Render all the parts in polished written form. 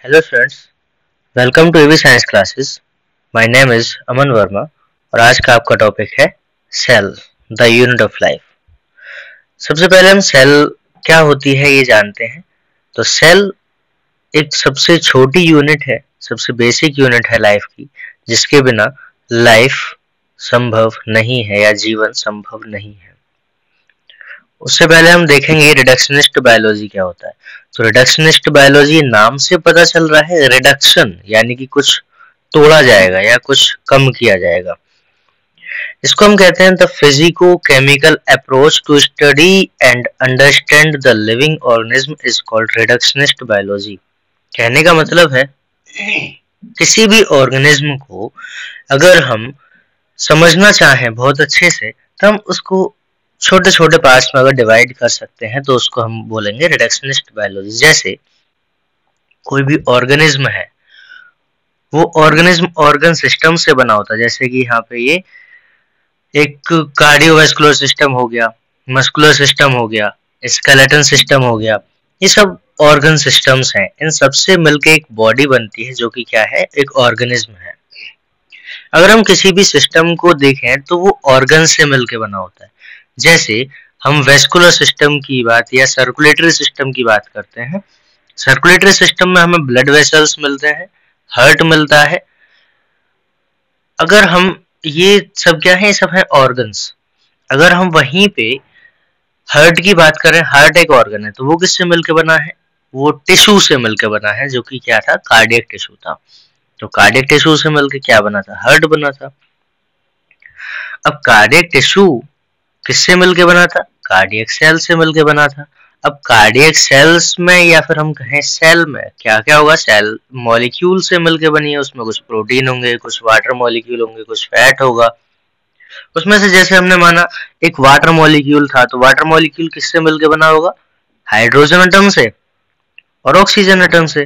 Hello friends, welcome to AV Science Classes. My name is अमन वर्मा और आज का आपका टॉपिक है cell, the unit of life. सबसे पहले हम सेल क्या होती है ये जानते हैं। तो सेल एक सबसे छोटी यूनिट है, सबसे बेसिक यूनिट है लाइफ की, जिसके बिना लाइफ संभव नहीं है या जीवन संभव नहीं है। उससे पहले हम देखेंगे रिडक्शनिस्ट बायोलॉजी क्या होता है। तो रिडक्शनिस्ट बायोलॉजी नाम से पता चल रहा है, रिडक्शन यानी कि कुछ तोड़ा जाएगा या कुछ कम किया जाएगा। इसको हम कहते हैं the physico chemical approach to study and understand the living organism is called reductionist biology. कहने का मतलब है किसी भी ऑर्गेनिज्म को अगर हम समझना चाहें बहुत अच्छे से तो हम उसको छोटे छोटे पार्ट्स में अगर डिवाइड कर सकते हैं तो उसको हम बोलेंगे रिडक्शनिस्ट बायोलॉजी। जैसे कोई भी ऑर्गेनिज्म है, वो ऑर्गेनिज्म ऑर्गन सिस्टम से बना होता है। जैसे कि यहाँ पे ये एक कार्डियोवैस्कुलर सिस्टम हो गया, मस्कुलर सिस्टम हो गया, स्केलेटन सिस्टम हो गया, ये सब ऑर्गन सिस्टम्स हैं। इन सबसे मिलके एक बॉडी बनती है जो कि क्या है, एक ऑर्गेनिज्म है। अगर हम किसी भी सिस्टम को देखें तो वो ऑर्गन से मिलके बना होता है। जैसे हम वेस्कुलर सिस्टम की बात या सर्कुलेटरी सिस्टम की बात करते हैं। सर्कुलेटरी सिस्टम में हमें ब्लड वेसल्स मिलते हैं, हार्ट मिलता है। अगर हम ये सब क्या है, ये सब है ऑर्गन्स। अगर हम वहीं पे हार्ट की बात करें, हार्ट एक ऑर्गन है, तो वो किससे मिलके बना है, वो टिश्यू से मिलके बना है, जो कि क्या था, कार्डियक टिश्यू था। तो कार्डियक टिश्यू से मिलके क्या बना था, हार्ट बना था। अब कार्डियक टिश्यू किससे मिलके बना था, कार्डियक सेल से मिलके बना था। अब कार्डियक सेल्स में या फिर हम कहें सेल में क्या क्या होगा, सेल मॉलिक्यूल से मिलके बनी है। उसमें कुछ प्रोटीन होंगे, कुछ वाटर मॉलिक्यूल होंगे, कुछ फैट होगा। उसमें से जैसे हमने माना एक वाटर मॉलिक्यूल था, तो वाटर मॉलिक्यूल किससे मिलके बना होगा, हाइड्रोजन एटम से और ऑक्सीजन एटम से।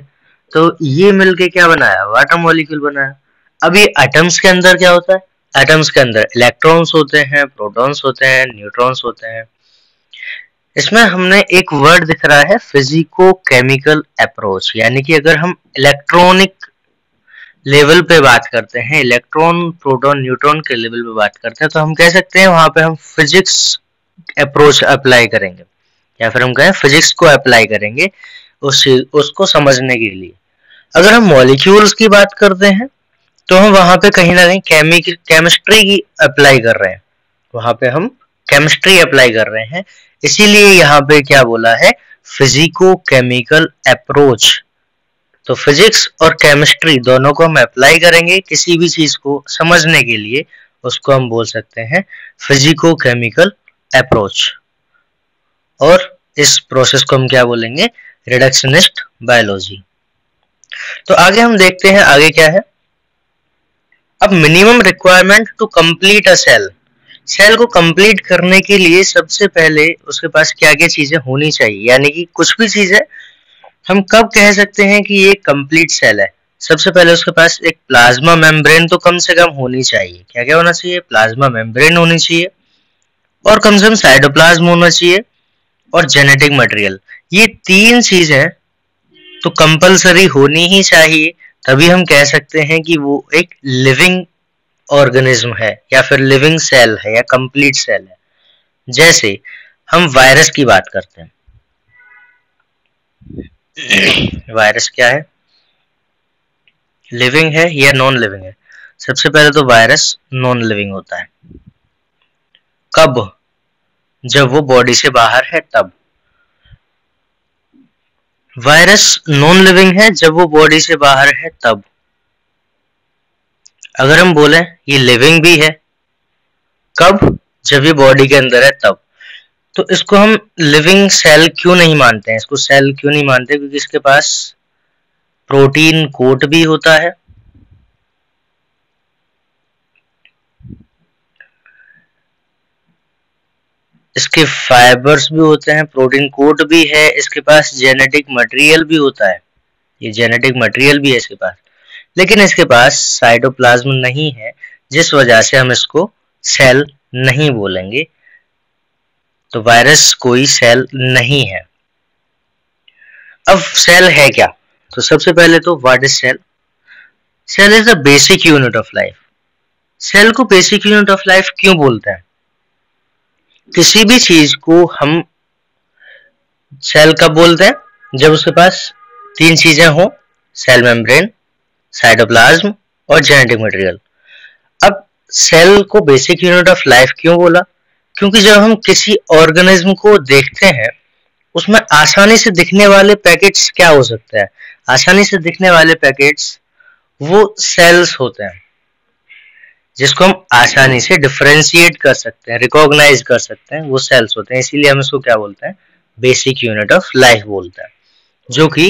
तो ये मिलके क्या बनाया, वाटर मॉलिक्यूल बनाया। अब ये एटम्स के अंदर क्या होता है, एटम्स के अंदर इलेक्ट्रॉन्स होते हैं, प्रोटॉन्स होते हैं, न्यूट्रॉन्स होते हैं। इसमें हमने एक वर्ड दिख रहा है फिजिको केमिकल अप्रोच, यानी कि अगर हम इलेक्ट्रॉनिक लेवल पे बात करते हैं, इलेक्ट्रॉन प्रोटॉन न्यूट्रॉन के लेवल पे बात करते हैं, तो हम कह सकते हैं वहां पे हम फिजिक्स अप्रोच अप्लाई करेंगे या फिर हम कहें फिजिक्स को अप्लाई करेंगे उसको समझने के लिए। अगर हम मॉलिक्यूल्स की बात करते हैं तो हम वहां पे कहीं ना कहीं केमिस्ट्री की अप्लाई कर रहे हैं, वहां पे हम केमिस्ट्री अप्लाई कर रहे हैं। इसीलिए यहाँ पे क्या बोला है, फिजिको केमिकल अप्रोच। तो फिजिक्स और केमिस्ट्री दोनों को हम अप्लाई करेंगे किसी भी चीज को समझने के लिए, उसको हम बोल सकते हैं फिजिको केमिकल अप्रोच। और इस प्रोसेस को हम क्या बोलेंगे, रिडक्शनिस्ट बायोलॉजी। तो आगे हम देखते हैं आगे क्या है। अब minimum requirement to complete a cell, cell को कंप्लीट करने के लिए सबसे पहले उसके पास क्या क्या चीजें होनी चाहिए, यानी कि कुछ भी चीज है हम कब कह सकते हैं कि ये कंप्लीट सेल है। सबसे पहले उसके पास एक प्लाज्मा मेम्ब्रेन तो कम से कम होनी चाहिए। क्या क्या होना चाहिए, प्लाज्मा मेम्ब्रेन होनी चाहिए और कम से कम साइटोप्लाज्म होना चाहिए और जेनेटिक मटेरियल। ये तीन चीजें तो कंपलसरी होनी ही चाहिए, तभी हम कह सकते हैं कि वो एक लिविंग ऑर्गेनिज्म है या फिर लिविंग सेल है या कंप्लीट सेल है। जैसे हम वायरस की बात करते हैं, वायरस क्या है, लिविंग है या नॉन लिविंग है। सबसे पहले तो वायरस नॉन लिविंग होता है। कब, जब वो बॉडी से बाहर है तब। वायरस नॉन लिविंग है जब वो बॉडी से बाहर है तब। अगर हम बोले ये लिविंग भी है, कब, जब ये बॉडी के अंदर है तब। तो इसको हम लिविंग सेल क्यों नहीं मानते हैं, इसको सेल क्यों नहीं मानते, क्योंकि इसके पास प्रोटीन कोट भी होता है, इसके फाइबर्स भी होते हैं, प्रोटीन कोट भी है, इसके पास जेनेटिक मटेरियल भी होता है, ये जेनेटिक मटेरियल भी है इसके पास। लेकिन इसके पास साइटोप्लाज्म नहीं है, जिस वजह से हम इसको सेल नहीं बोलेंगे। तो वायरस कोई सेल नहीं है। अब सेल है क्या, तो सबसे पहले तो what is cell? Cell is the basic unit of life. Cell को बेसिक यूनिट ऑफ लाइफ क्यों बोलते हैं? किसी भी चीज को हम सेल कब बोलते हैं? जब उसके पास तीन चीजें हो, सेल मेम्ब्रेन, साइटोप्लाज्म और जेनेटिक मटेरियल। अब सेल को बेसिक यूनिट ऑफ लाइफ क्यों बोला? क्योंकि जब हम किसी ऑर्गेनिज्म को देखते हैं, उसमें आसानी से दिखने वाले पैकेट्स क्या हो सकते हैं? आसानी से दिखने वाले पैकेट्स वो सेल्स होते हैं, जिसको हम आसानी से डिफरेंशिएट कर सकते हैं, रिकॉग्नाइज कर सकते हैं, वो सेल्स होते हैं। इसीलिए हम इसको क्या बोलते हैं? बेसिक यूनिट ऑफ लाइफ बोलते हैं, जो कि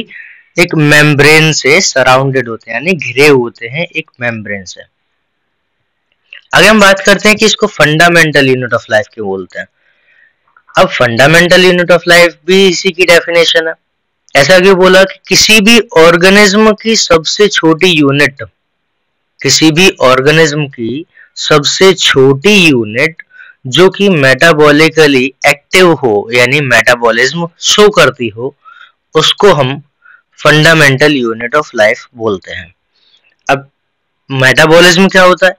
एक मेम्ब्रेन से सराउंडेड होते हैं, यानी घिरे होते हैं एक मेम्ब्रेन से। आगे हम बात करते हैं कि इसको फंडामेंटल यूनिट ऑफ लाइफ क्यों बोलते हैं। अब फंडामेंटल यूनिट ऑफ लाइफ भी इसी की डेफिनेशन है। ऐसा क्यों बोला? कि किसी भी ऑर्गेनिज्म की सबसे छोटी यूनिट, किसी भी ऑर्गेनिज्म की सबसे छोटी यूनिट जो कि मेटाबॉलिकली एक्टिव हो, यानी मेटाबॉलिज्म शो करती हो, उसको हम फंडामेंटल यूनिट ऑफ लाइफ बोलते हैं। अब मेटाबॉलिज्म क्या होता है?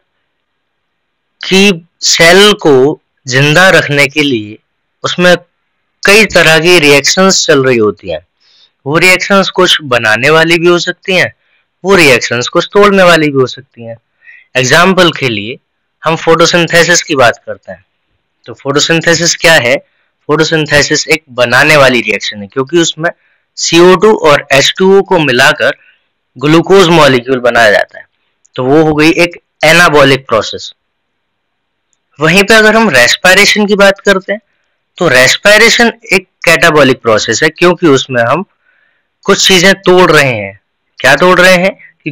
कि सेल को जिंदा रखने के लिए उसमें कई तरह की रिएक्शंस चल रही होती हैं। वो रिएक्शंस कुछ बनाने वाली भी हो सकती हैं, वो रिएक्शंस कुछ तोड़ने वाली भी हो सकती हैं। एग्जाम्पल के लिए हम फोटोसिंथेसिस की बात करते हैं। तो फोटोसिंथेसिस क्या है? फोटोसिंथेसिस एक बनाने वाली रिएक्शन है, क्योंकि उसमें CO2 और H2O को मिलाकर ग्लूकोज मॉलिक्यूल बनाया जाता है। तो वो हो गई एक एनाबॉलिक प्रोसेस। वहीं पे अगर हम रेस्पिरेशन की बात करते हैं, तो रेस्पिरेशन एक कैटाबॉलिक प्रोसेस है, क्योंकि उसमें हम कुछ चीजें तोड़ रहे हैं। क्या तोड़ रहे हैं? कि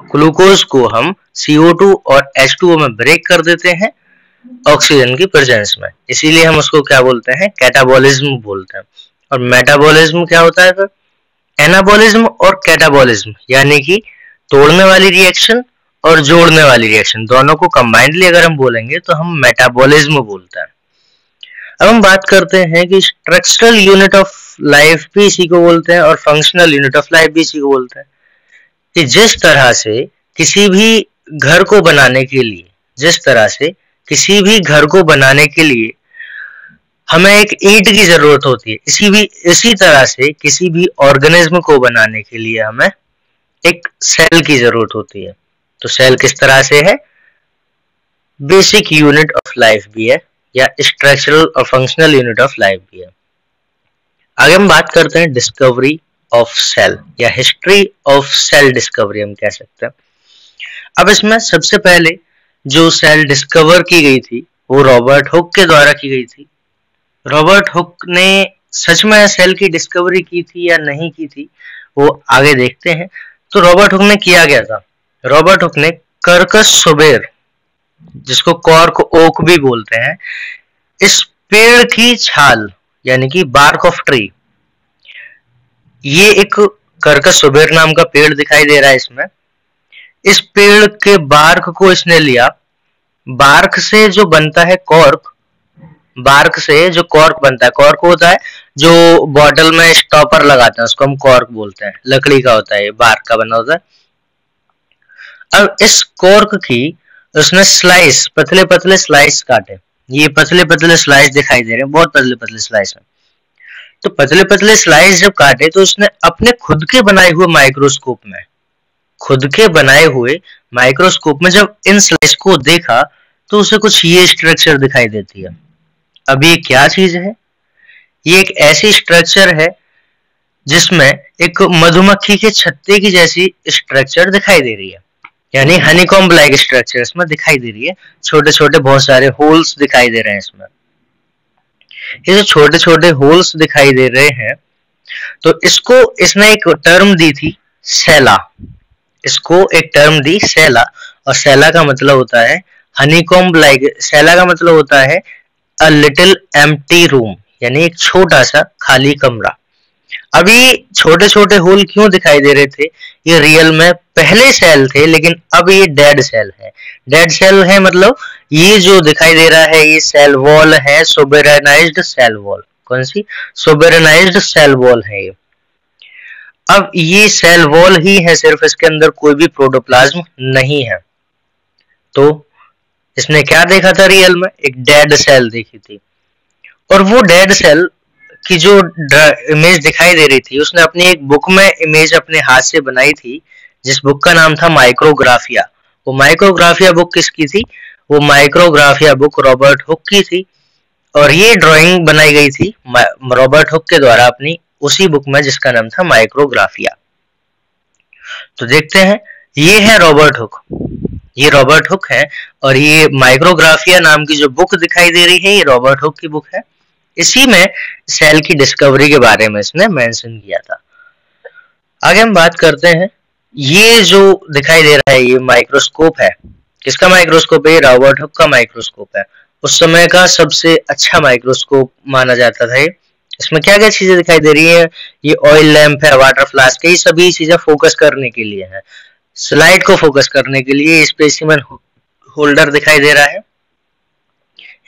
ग्लूकोज को हम CO2 और H2O में ब्रेक कर देते हैं ऑक्सीजन की प्रेजेंस में। इसीलिए हम उसको क्या बोलते हैं? कैटाबॉलिज्म बोलते हैं। और मेटाबॉलिज्म क्या होता है? फिर एनाबॉलिज्म और कैटाबॉलिज्म, यानी कि तोड़ने वाली रिएक्शन और जोड़ने वाली रिएक्शन, दोनों को कंबाइंडली अगर हम बोलेंगे तो हम मेटाबॉलिज्म बोलते हैं। अब हम बात करते हैं कि स्ट्रक्चरल यूनिट ऑफ लाइफ भी इसी को बोलते हैं और फंक्शनल यूनिट ऑफ लाइफ भी इसी को बोलते हैं। कि जिस तरह से किसी भी घर को बनाने के लिए, जिस तरह से किसी भी घर को बनाने के लिए हमें एक ईंट की जरूरत होती है, इसी तरह से किसी भी ऑर्गेनिज्म को बनाने के लिए हमें एक सेल की जरूरत होती है। तो सेल किस तरह से है? बेसिक यूनिट ऑफ लाइफ भी है, या स्ट्रक्चरल और फंक्शनल यूनिट ऑफ लाइफ भी है। आगे हम बात करते हैं डिस्कवरी ऑफ सेल, या हिस्ट्री ऑफ सेल डिस्कवरी हम कह सकते हैं। अब इसमें सबसे पहले जो सेल डिस्कवर की गई थी वो रॉबर्ट हुक के द्वारा की गई थी। रॉबर्ट हुक ने सच में सेल की डिस्कवरी की थी या नहीं की थी, वो आगे देखते हैं। तो रॉबर्ट हुक ने किया गया था, रॉबर्ट हुक ने कर्कस सुबेर, जिसको कॉर्क ओक भी बोलते हैं, इस पेड़ की छाल, यानी कि बार्क ऑफ ट्री, ये एक कर्कस सुबेर नाम का पेड़ दिखाई दे रहा है इसमें। इस पेड़ के बार्क को इसने लिया, बार्क से जो बनता है कॉर्क, बार्क से जो कॉर्क बनता है, कॉर्क होता है जो बॉटल में स्टॉपर लगाते हैं, उसको हम कॉर्क बोलते हैं, लकड़ी का होता है, ये बार्क का बना होता है। अब इस कॉर्क की उसने स्लाइस, पतले पतले स्लाइस काटे। ये पतले पतले स्लाइस दिखाई दे रहे हैं, बहुत पतले पतले स्लाइस हैं। तो पतले पतले स्लाइस जब काटे तो उसने अपने खुद के बनाए हुए माइक्रोस्कोप में, खुद के बनाए हुए माइक्रोस्कोप में जब इन स्लाइस को देखा तो उसे कुछ ये स्ट्रक्चर दिखाई देती है। अब ये क्या चीज है? ये एक ऐसी स्ट्रक्चर है जिसमें एक मधुमक्खी के छत्ते की जैसी स्ट्रक्चर दिखाई दे रही है, यानी हनीकॉम्ब लाइक स्ट्रक्चर इसमें दिखाई दे रही है। छोटे छोटे बहुत सारे होल्स दिखाई दे रहे हैं इसमें। ये जो छोटे छोटे होल्स दिखाई दे रहे हैं, तो इसको इसने एक टर्म दी थी सेला, इसको एक टर्म दी सेला। और सेला का मतलब होता है हनीकॉम्ब लाइक, सेला का मतलब होता है अ लिटिल एम्प्टी रूम, यानी एक छोटा सा खाली कमरा। अभी छोटे छोटे होल क्यों दिखाई दे रहे थे? ये रियल में पहले सेल थे, लेकिन अब ये डेड सेल है। डेड सेल है मतलब ये जो दिखाई दे रहा है ये सेल वॉल है, सोबेरेनाइज्ड सेल वॉल। कौन सी? सोबेरेनाइज्ड सेल वॉल है ये। अब ये सेल वॉल ही है सिर्फ, इसके अंदर कोई भी प्रोटोप्लाज्म नहीं है। तो इसने क्या देखा था रियल में? एक डेड सेल देखी थी, और वो डेड सेल की जो इमेज दिखाई दे रही थी, उसने अपनी एक बुक में इमेज अपने हाथ से बनाई थी, जिस बुक का नाम था माइक्रोग्राफिया। वो माइक्रोग्राफिया बुक किसकी थी? वो माइक्रोग्राफिया बुक रॉबर्ट हुक की थी, और ये ड्राइंग बनाई गई थी रॉबर्ट हुक के द्वारा अपनी उसी बुक में जिसका नाम था माइक्रोग्राफिया। तो देखते हैं, ये है रॉबर्ट हुक, ये रॉबर्ट हुक है, और ये माइक्रोग्राफिया नाम की जो बुक दिखाई दे रही है, ये रॉबर्ट हुक की बुक है। इसी में सेल की डिस्कवरी के बारे में इसने मेंशन किया था। आगे हम बात करते हैं, ये जो दिखाई दे रहा है ये माइक्रोस्कोप है। किसका माइक्रोस्कोप है? ये रॉबर्ट हुक का माइक्रोस्कोप है। उस समय का सबसे अच्छा माइक्रोस्कोप माना जाता था। इसमें क्या क्या चीजें दिखाई दे रही है? ये ऑयल लैंप है, वाटर फ्लास्क है, ये सभी चीजें फोकस करने के लिए है, स्लाइड को फोकस करने के लिए। स्पेसिमेन होल्डर दिखाई दे रहा है,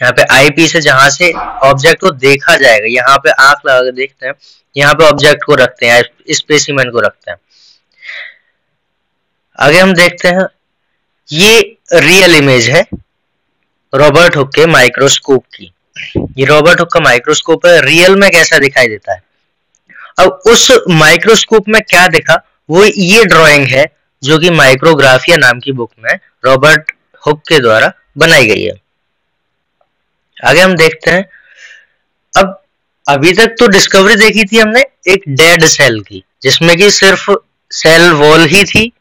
यहाँ पे आई पीस है जहां से ऑब्जेक्ट को देखा जाएगा, यहाँ पे आंख लगा के देखते हैं, यहाँ पे ऑब्जेक्ट को रखते हैं, स्पेसिमेन को रखते हैं। आगे हम देखते हैं, ये रियल इमेज है रॉबर्ट हुक के माइक्रोस्कोप की। ये रॉबर्ट हुक का माइक्रोस्कोप है, रियल में कैसा दिखाई देता है। अब उस माइक्रोस्कोप में क्या दिखा, वो ये ड्राइंग है जो कि माइक्रोग्राफिया नाम की बुक में रॉबर्ट हुक के द्वारा बनाई गई है। आगे हम देखते हैं, अब अभी तक तो डिस्कवरी देखी थी हमने एक डेड सेल की, जिसमें कि सिर्फ सेल वॉल ही थी,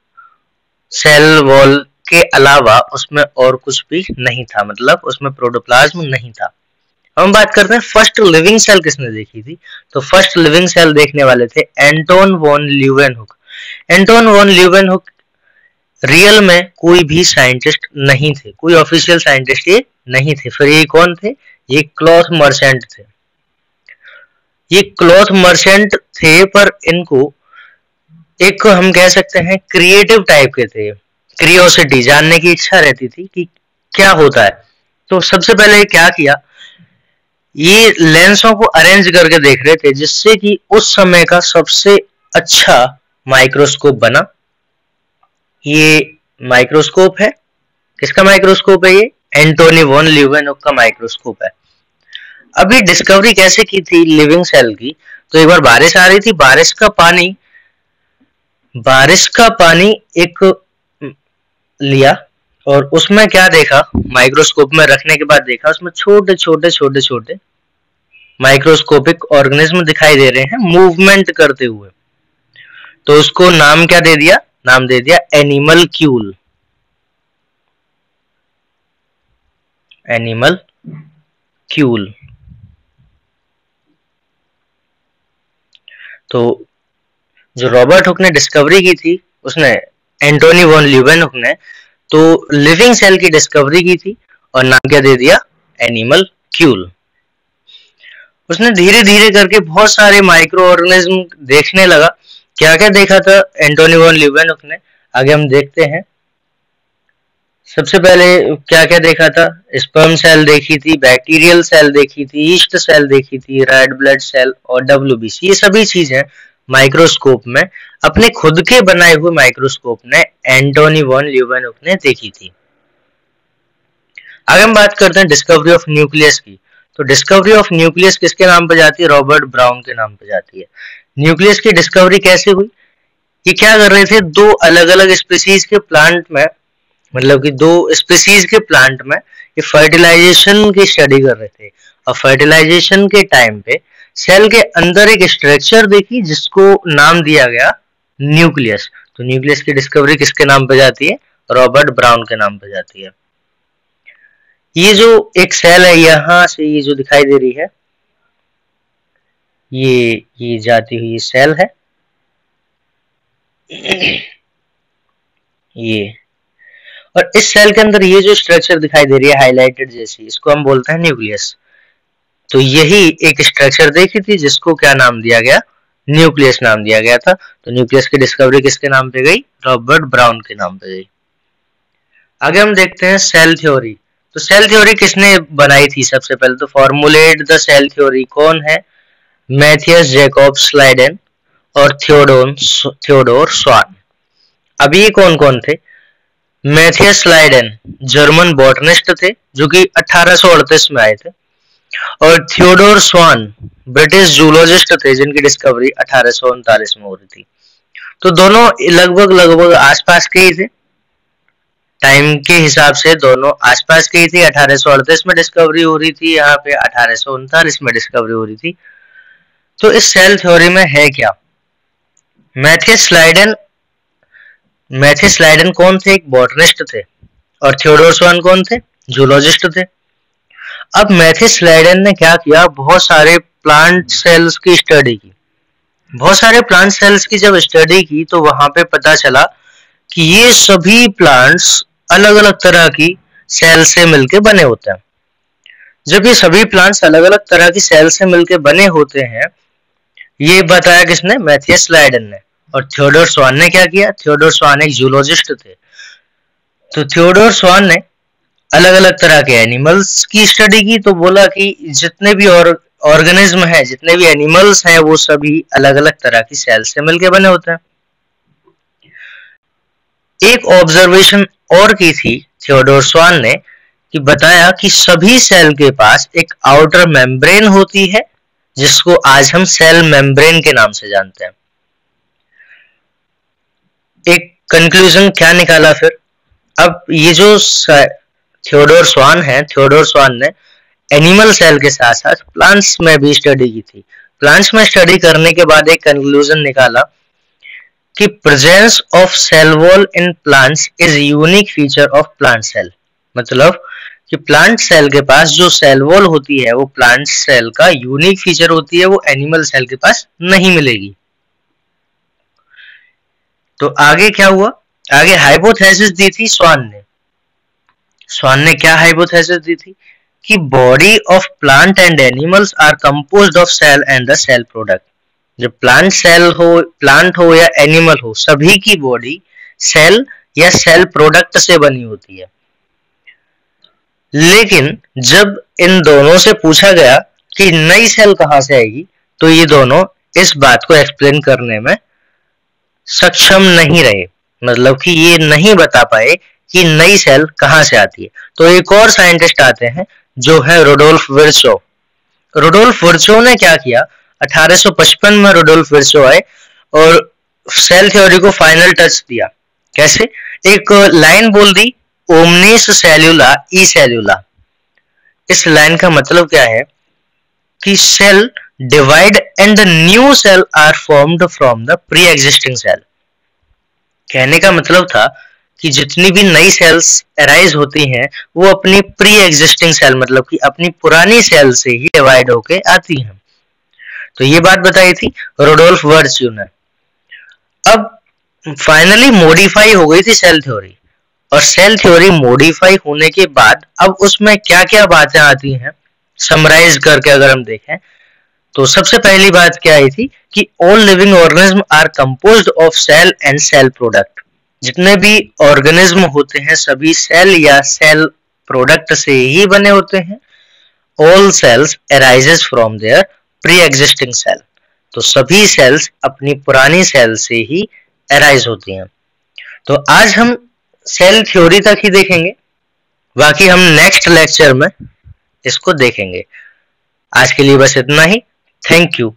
सेल वॉल के अलावा उसमें और कुछ भी नहीं था, मतलब उसमें प्रोटोप्लाज्म नहीं था। हम बात करते हैं फर्स्ट लिविंग सेल किसने देखी थी। तो फर्स्ट लिविंग सेल देखने वाले थे Anton van Leeuwenhoek. Anton van Leeuwenhoek real में कोई भी साइंटिस्ट नहीं थे, कोई ऑफिशियल साइंटिस्ट ये नहीं थे। फिर ये कौन थे? ये क्लॉथ मर्चेंट थे। ये क्लॉथ मर्चेंट थे, पर इनको एक हम कह सकते हैं क्रिएटिव टाइप के थे, क्यूरियोसिटी, जानने की इच्छा रहती थी कि क्या होता है। तो सबसे पहले क्या किया, ये लेंसों को अरेंज करके देख रहे थे, जिससे कि उस समय का सबसे अच्छा माइक्रोस्कोप बना। ये माइक्रोस्कोप है, किसका माइक्रोस्कोप है? ये एंटोनी वॉन ल्यूवेनहुक का माइक्रोस्कोप है। अभी डिस्कवरी कैसे की थी लिविंग सेल की? तो एक बार बारिश आ रही थी, बारिश का पानी एक लिया, और उसमें क्या देखा, माइक्रोस्कोप में रखने के बाद देखा उसमें छोटे छोटे माइक्रोस्कोपिक ऑर्गेनिज्म दिखाई दे रहे हैं मूवमेंट करते हुए। तो उसको नाम क्या दे दिया? नाम दे दिया एनिमल क्यूल। एनिमल क्यूल। तो जो रॉबर्ट हुक ने डिस्कवरी की थी, उसने एंटोनी वॉन ल्यूवेनहुक ने तो लिविंग सेल की डिस्कवरी की थी, और नाम क्या दे दिया? एनिमल क्यूल। उसने धीरे धीरे करके बहुत सारे माइक्रो ऑर्गेनिज्म देखने लगा। क्या क्या देखा था एंटोनी वॉन ल्यूवेनहुक ने, आगे हम देखते हैं। सबसे पहले क्या क्या देखा था? स्पर्म सेल देखी थी, बैक्टीरियल सेल देखी थी, ईस्ट सेल देखी थी, रेड ब्लड सेल और WBC। ये सभी चीजें माइक्रोस्कोप में, अपने खुद के बनाए हुए माइक्रोस्कोप ने एंटोनी वॉन ल्यूवेनहुक ने देखी थी। आगे हम बात करते हैं डिस्कवरी ऑफ न्यूक्लियस की। तो डिस्कवरी ऑफ न्यूक्लियस किसके नाम पर जाती है? रॉबर्ट ब्राउन के नाम पर जाती है। न्यूक्लियस की डिस्कवरी कैसे हुई? ये क्या कर रहे थे, दो अलग अलग स्पीसीज के प्लांट में, मतलब कि दो स्पीसीज के प्लांट में ये फर्टिलाइजेशन की स्टडी कर रहे थे। और फर्टिलाइजेशन के टाइम पे सेल के अंदर एक स्ट्रक्चर देखी जिसको नाम दिया गया न्यूक्लियस। तो न्यूक्लियस की डिस्कवरी किसके नाम पे जाती है? रॉबर्ट ब्राउन के नाम पे जाती है। ये जो एक सेल है, यहां से ये जो दिखाई दे रही है, ये जाती हुई सेल है, ये, और इस सेल के अंदर ये जो स्ट्रक्चर दिखाई दे रही है हाईलाइटेड जैसी, इसको हम बोलते हैं न्यूक्लियस। तो यही एक स्ट्रक्चर देखी थी जिसको क्या नाम दिया गया? न्यूक्लियस नाम दिया गया था। तो न्यूक्लियस की डिस्कवरी किसके नाम पे गई? रॉबर्ट ब्राउन के नाम पे गई। आगे हम देखते हैं सेल थ्योरी। तो सेल थ्योरी किसने बनाई थी? सबसे पहले तो फॉर्मुलेट द सेल थ्योरी कौन है? Matthias Jacob Schleiden. और थियोडोर स्वान। अब ये कौन कौन थे? मैथियस लाइडेन जर्मन बॉटनिस्ट थे जो कि 1838 में आए थे, और थियोडोर स्वान ब्रिटिश जूलॉजिस्ट थे जिनकी डिस्कवरी 1839 में हो रही थी। तो दोनों लगभग आसपास के ही थे, टाइम के हिसाब से दोनों आसपास के ही थी। 1838 में डिस्कवरी हो रही थी, यहाँ पे 1839 में डिस्कवरी हो रही थी। तो इस सेल थ्योरी में है क्या? मैथियस लाइडेन कौन थे? एक बॉटनिस्ट थे, और थियोडोर स्वान कौन थे? जूलॉजिस्ट थे। अब मैथियस लाइडेन ने क्या किया? बहुत सारे प्लांट सेल्स की स्टडी की। बहुत सारे प्लांट सेल्स की जब स्टडी की तो वहां पे पता चला कि ये सभी प्लांट्स अलग अलग तरह की सेल से मिलके बने होते हैं। जब ये सभी प्लांट्स अलग अलग तरह की सेल से मिलके बने होते हैं, ये बताया किसने? मैथियस लाइडेन ने। और थियोडोर स्वान ने क्या किया? थियोडोर स्वान एक जूलॉजिस्ट थे, तो थियोडोर स्वान ने अलग अलग तरह के एनिमल्स की स्टडी की। तो बोला कि जितने भी ऑर्गेनिज्म है, जितने भी एनिमल्स हैं, वो सभी अलग अलग तरह की सेल से मिलके बने होते हैं। एक ऑब्जर्वेशन और की थी थियोडोर स्वान ने, कि बताया कि सभी सेल के पास एक आउटर मेम्ब्रेन होती है जिसको आज हम सेल मेम्ब्रेन के नाम से जानते हैं। एक कंक्लूजन क्या निकाला फिर? अब ये जो थियोडोर स्वान है, थियोडोर स्वान ने एनिमल सेल के साथ साथ प्लांट्स में भी स्टडी की थी। प्लांट्स में स्टडी करने के बाद एक कंक्लूजन निकाला कि presence of cell wall in plants is unique feature of plant cell. मतलब कि प्लांट सेल के पास जो सेल वॉल होती है वो प्लांट सेल का यूनिक फीचर होती है, वो एनिमल सेल के पास नहीं मिलेगी। तो आगे क्या हुआ? आगे हाइपोथेसिस दी थी स्वान ने। स्वान ने क्या हाइपोथेसिस दी थी? कि body of plant and animals are composed of cell and the cell product. जब प्लांट हो या एनिमल हो, सभी की बॉडी सेल या सेल प्रोडक्ट से बनी होती है। लेकिन जब इन दोनों से पूछा गया कि नई सेल कहां से आएगी, तो ये दोनों इस बात को एक्सप्लेन करने में सक्षम नहीं रहे। मतलब कि ये नहीं बता पाए कि नई सेल कहां से आती है। तो एक और साइंटिस्ट आते हैं जो है रुडोल्फ विर्चो। रुडोल्फ विर्चो ने क्या किया? 1855 में रुडोल्फ विर्चो आए और सेल थ्योरी को फाइनल टच दिया। कैसे? एक लाइन बोल दी, ओमनिस सेल्यूला ई सेल्यूला। इस लाइन का मतलब क्या है? कि cell divide and new cell are formed from the pre existing cell. कहने का मतलब था कि जितनी भी नई सेल्स अराइज होती हैं वो अपनी प्री एग्जिस्टिंग सेल, मतलब कि अपनी पुरानी सेल से ही डिवाइड होके आती हैं। तो ये बात बताई थी रुडोल्फ विर्चो ने। अब फाइनली मॉडिफाई हो गई थी सेल थ्योरी, और सेल थ्योरी मॉडिफाई होने के बाद अब उसमें क्या क्या बातें आती हैं, समराइज करके अगर हम देखें तो सबसे पहली बात क्या आई थी कि all living organism are composed of cell and cell product. जितने भी ऑर्गेनिज्म होते हैं सभी सेल या सेल प्रोडक्ट से ही बने होते हैं। All cells arises from their pre existing cell. तो सभी सेल्स अपनी पुरानी सेल से ही अराइज होती हैं। तो आज हम सेल थ्योरी तक ही देखेंगे, बाकी हम नेक्स्ट लेक्चर में इसको देखेंगे। आज के लिए बस इतना ही। Thank you.